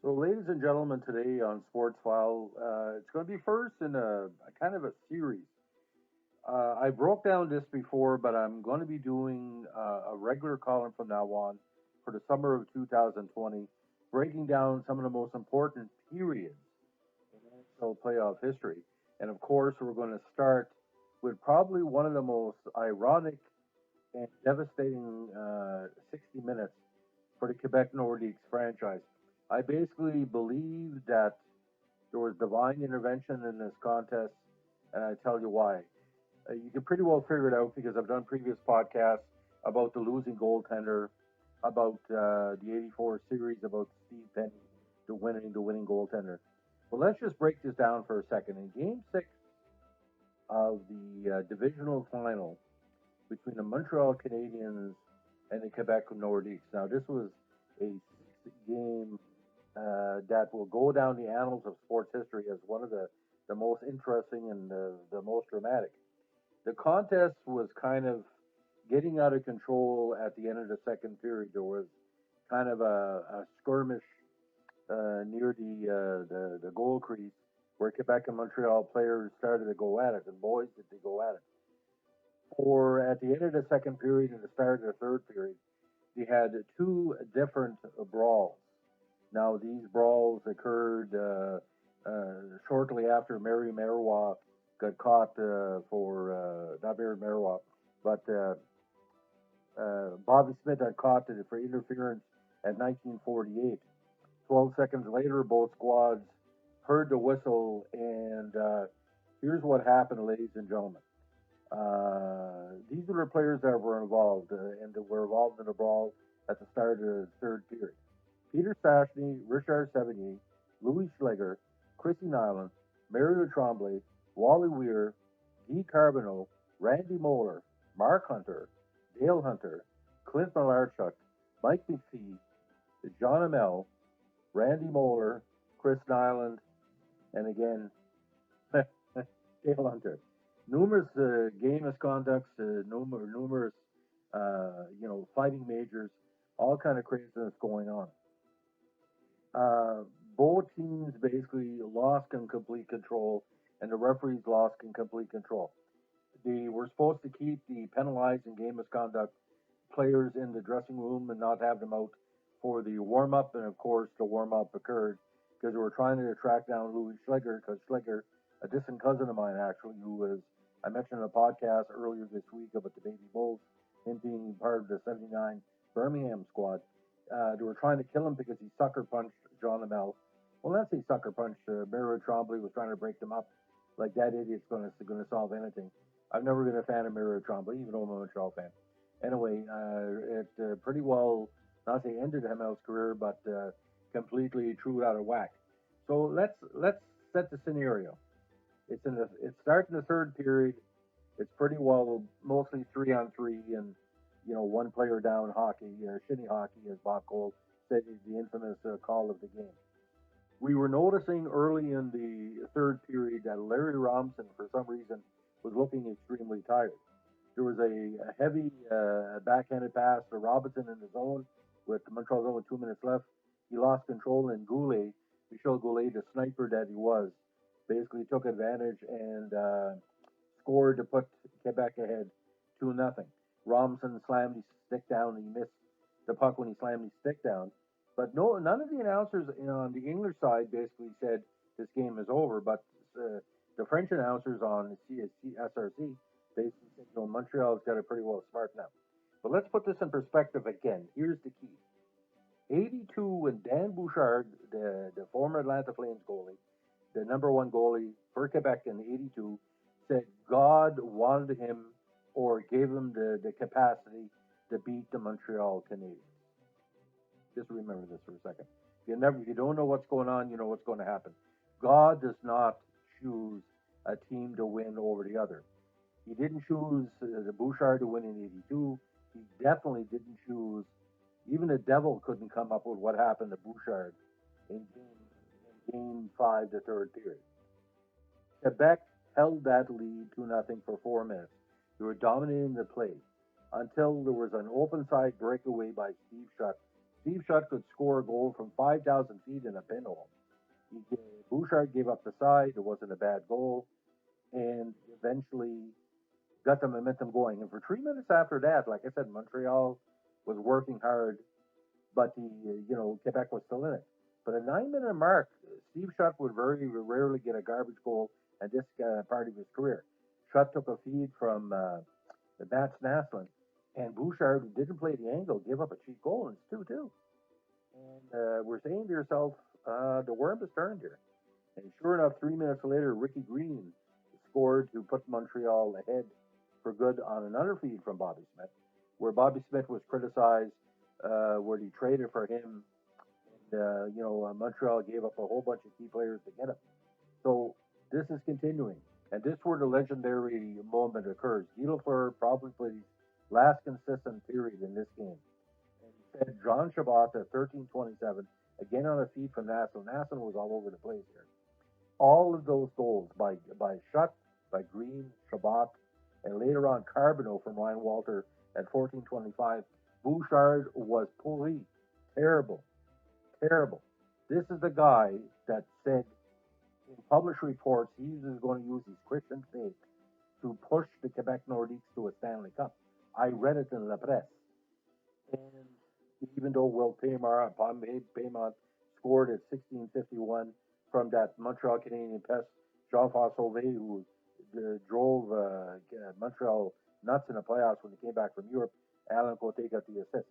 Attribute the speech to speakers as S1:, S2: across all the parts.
S1: So, ladies and gentlemen, today on Sports File, it's going to be first in a kind of a series. I broke down this before, but I'm going to be doing a regular column from now on for the summer of 2020, breaking down some of the most important periods in NHL playoff history. And of course, we're going to start with probably one of the most ironic and devastating 60 minutes for the Quebec Nordiques franchise. I basically believe that there was divine intervention in this contest, and I tell you why. You can pretty well figure it out because I've done previous podcasts about the losing goaltender, about the '84 series, about Steve Penny, the winning goaltender. Well, let's just break this down for a second. In Game Six of the divisional final between the Montreal Canadiens and the Quebec Nordiques. Now, this was a game that will go down the annals of sports history as one of the most interesting and the most dramatic. The contest was kind of getting out of control at the end of the second period. There was kind of a skirmish near the goal crease where Quebec and Montreal players started to go at it, and boys did they go at it. For at the end of the second period and the start of the third period, they had two different brawls. Now, these brawls occurred shortly after Mary Marois got caught not Mary Marois, but Bobby Smith got caught for interference at 1948. 12 seconds later, both squads heard the whistle, and here's what happened, ladies and gentlemen. These were the players that were involved and that were involved in the brawl at the start of the third period. Peter Stastny, Richard Sevigny, Louis Schlegel, Chrissy Nyland, Mario Tremblay, Wally Weir, Guy Carbonneau, Randy Moeller, Mark Hunter, Dale Hunter, Clint Malarchuk, Mike McPhee, John Amell, Randy Moeller, Chris Nyland, and again, Dale Hunter. Numerous game misconducts, numerous, fighting majors, all kind of craziness going on. Uh, Both teams basically lost in complete control, and the referees lost in complete control. They were supposed to keep the penalized and game misconduct players in the dressing room and not have them out for the warm up. And of course, the warm up occurred because they were trying to track down Louis Schlegel, because Schlegel, a distant cousin of mine actually, who was, I mentioned in a podcast earlier this week about the Baby Bulls, him being part of the '79 Birmingham squad. They were trying to kill him because he sucker punched John Amell. Well, that's a sucker punch. Mario Tremblay was trying to break them up. Like that idiot's going to solve anything. I've never been a fan of Mario Tremblay, even though I'm a Montreal fan. Anyway, it pretty well not say ended Hamel's career, but completely threw it out of whack. So let's set the scenario. It starts in the third period. It's pretty well mostly 3-on-3 and one player down hockey, shinny hockey, as Bob Cole said, is the infamous call of the game. We were noticing early in the third period that Larry Robinson, for some reason, was looking extremely tired. There was a heavy backhanded pass to Robinson in the zone with Montreal zone with 2 minutes left. He lost control, and Goulet, Michel Goulet, the sniper that he was, basically took advantage and scored to put Quebec ahead 2-0. Robinson slammed his stick down, and he missed the puck when he slammed his stick down. But no, none of the announcers on the English side basically said this game is over. But the French announcers on SRC basically said, Montreal's got it pretty well smart now. But let's put this in perspective again. Here's the key. 82, when Dan Bouchard, the former Atlanta Flames goalie, the number one goalie for Quebec in '82, said God wanted him or gave him the capacity to beat the Montreal Canadiens. Just remember this for a second. If you don't know what's going on, you know what's going to happen. God does not choose a team to win over the other. He didn't choose the Bouchard to win in '82. He definitely didn't choose. Even the devil couldn't come up with what happened to Bouchard in game 5, the third period. Quebec held that lead 2-0 for 4 minutes. They were dominating the play until there was an open side breakaway by Steve Shutt Steve Shutt could score a goal from 5,000 feet in a pinhole. Bouchard gave up the side. It wasn't a bad goal, and eventually got the momentum going. And for 3 minutes after that, like I said, Montreal was working hard, but Quebec was still in it. But a 9 minute mark, Steve Shutt would very rarely get a garbage goal at this part of his career. Shutt took a feed from the Matt Naslin, and Bouchard, who didn't play the angle, gave up a cheap goal, and it's 2-2. And we're saying to yourself, the worm has turned here. And sure enough, 3 minutes later, Ricky Green scored to put Montreal ahead for good on another feed from Bobby Smith, where Bobby Smith was criticized, where he traded for him. And, Montreal gave up a whole bunch of key players to get him. So this is continuing. And this is where the legendary moment occurs. Guy Lafleur probably played his last consistent period in this game. And he fed John Chabot at 13:27, again on a feed from Nassau. Nassau was all over the place here. All of those goals by Shutt, by Green, Chabot, and later on Carbonneau from Ryan Walter at 14:25. Bouchard was pourri. Terrible. Terrible. This is the guy that said in published reports he was going to use his Christian faith to push the Quebec Nordiques to a Stanley Cup. I read it in La Presse. And even though Will Paymont scored at 16:51 from that Montreal Canadian pest, Jean-François Sauvé, who drove Montreal nuts in the playoffs when he came back from Europe, Alan Cote got the assist.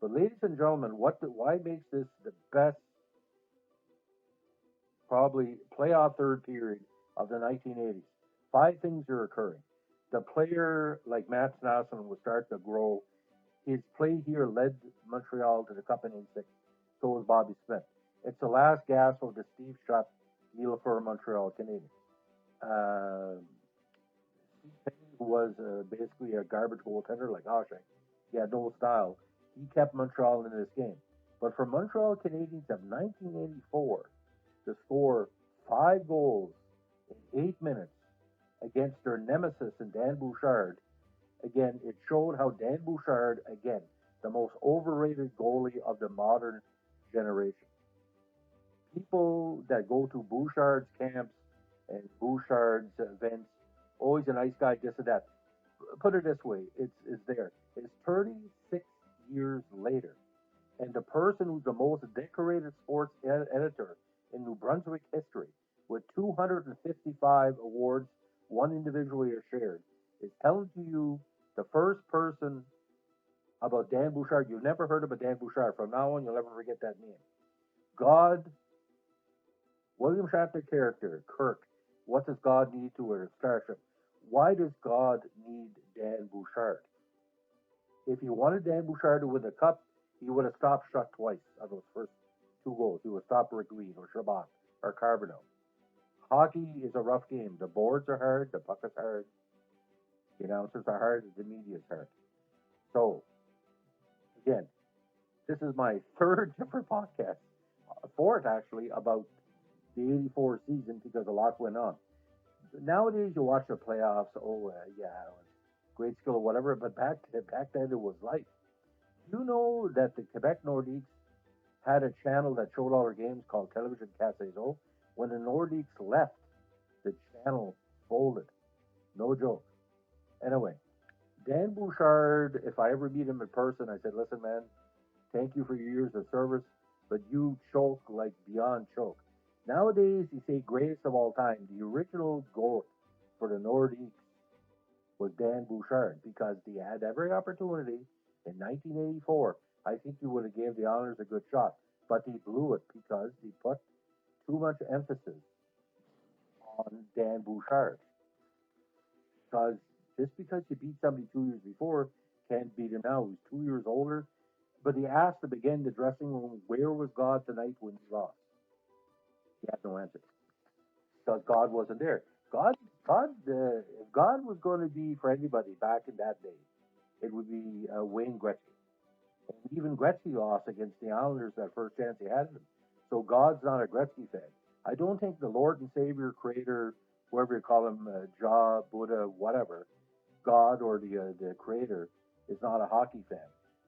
S1: But ladies and gentlemen, why makes this the best, probably playoff third period of the 1980s? 5 things are occurring. The player like Matt Snassen will start to grow. His play here led Montreal to the Cup in '86. So was Bobby Smith. It's the last gasp of the Steve Shutt, Guy Lafleur Montreal Canadiens. Steve Penny, who was basically a garbage goaltender like Hoshay, he had no style. He kept Montreal in this game. But for Montreal Canadiens of 1984 to score 5 goals in 8 minutes against their nemesis in Dan Bouchard, again, it showed how Dan Bouchard, again, the most overrated goalie of the modern generation. People that go to Bouchard's camps and Bouchard's events, oh, he's a nice guy, this and that. Put it this way, it's there. It's 36 years later, and the person who's the most decorated sports editor in New Brunswick history, with 255 awards, one individually are shared, is telling to you the first person about Dan Bouchard. You've never heard about Dan Bouchard. From now on, you'll never forget that name. God, William Shatner character, Kirk. What does God need to a starship? Why does God need Dan Bouchard? If he wanted Dan Bouchard to win the cup, he would have stopped Shutt twice on those first 2 goals. He would stop Rick Green or Chabot or Carbonneau. Hockey is a rough game. The boards are hard, the puck is hard, the announcers are hard, the media is hard. So, again, this is my 3rd different podcast, 4th actually, about the '84 season because a lot went on. Nowadays, you watch the playoffs. Oh, yeah, it was great skill or whatever. But back then, it was life. You know that the Quebec Nordiques had a channel that showed all their games called Television Casazo. When the Nordiques left, the channel folded. No joke. Anyway, Dan Bouchard, if I ever meet him in person, I said, listen, man, thank you for your years of service, but you choke like beyond choke. Nowadays, you say greatest of all time. The original GOAT for the Nordiques was Dan Bouchard because he had every opportunity in 1984. I think he would have gave the Honors a good shot, but he blew it because he put too much emphasis on Dan Bouchard. Because just because you beat somebody 2 years before, can't beat him now. He's 2 years older. But he asked to begin the dressing room, where was God tonight when he lost? He had no answer. Because God wasn't there. If God was going to be for anybody back in that day, it would be Wayne Gretzky. And even Gretzky lost against the Islanders that first chance he had them. So God's not a Gretzky fan. I don't think the Lord and Savior, Creator, whoever you call him, Jah, Buddha, whatever, God or the Creator, is not a hockey fan.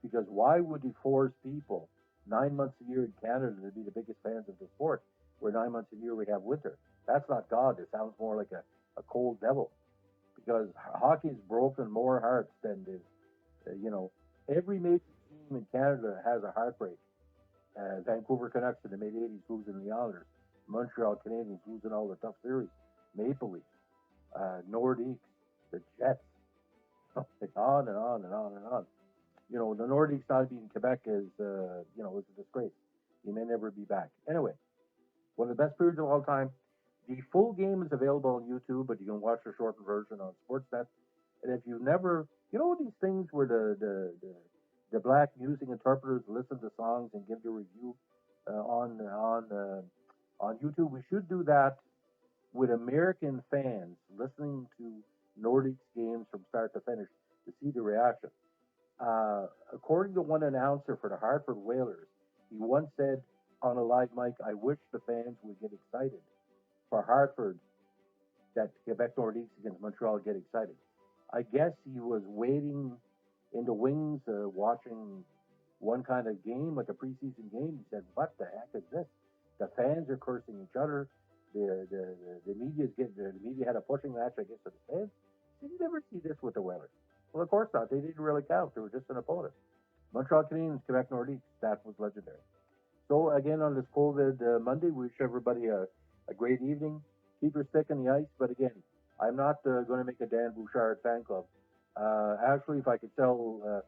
S1: Because why would he force people 9 months a year in Canada to be the biggest fans of the sport, where 9 months a year we have winter. That's not God. It sounds more like a cold devil because hockey's broken more hearts than every major team in Canada has a heartbreak. Vancouver Canucks in the mid '80s losing the Islanders, Montreal Canadiens losing all the tough series, Maple Leafs, Nordiques, the Jets, on and on and on and on. The Nordiques not being Quebec is a disgrace. He may never be back. Anyway, one of the best periods of all time. The full game is available on YouTube, but you can watch the shortened version on Sportsnet. And if you've never, these things where the black music interpreters listen to songs and give the review on YouTube. We should do that with American fans listening to Nordics games from start to finish to see the reaction. According to one announcer for the Hartford Whalers, he once said on a live mic, "I wish the fans would get excited for Hartford that Quebec Nordiques against Montreal get excited." I guess he was waiting in the wings, watching one kind of game, like a preseason game. He said, "What the heck is this? The fans are cursing each other. The media had a pushing match against the fans." Did you never see this with the Whalers? Well, of course not. They didn't really count. They were just an opponent. Montreal Canadiens, Quebec Nordiques. That was legendary. So again, on this COVID Monday, we wish everybody a great evening. Keep your stick in the ice. But again, I'm not going to make a Dan Bouchard fan club. Actually, if I could sell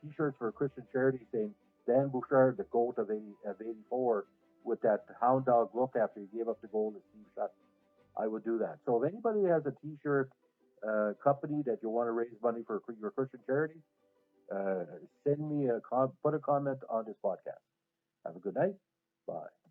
S1: T-shirts for a Christian charity saying Dan Bouchard, the GOAT of '84, with that hound dog look after he gave up the goal to Steve Shutt, I would do that. So if anybody has a T-shirt company that you want to raise money for your Christian charity, send me put a comment on this podcast. Have a good night. Bye.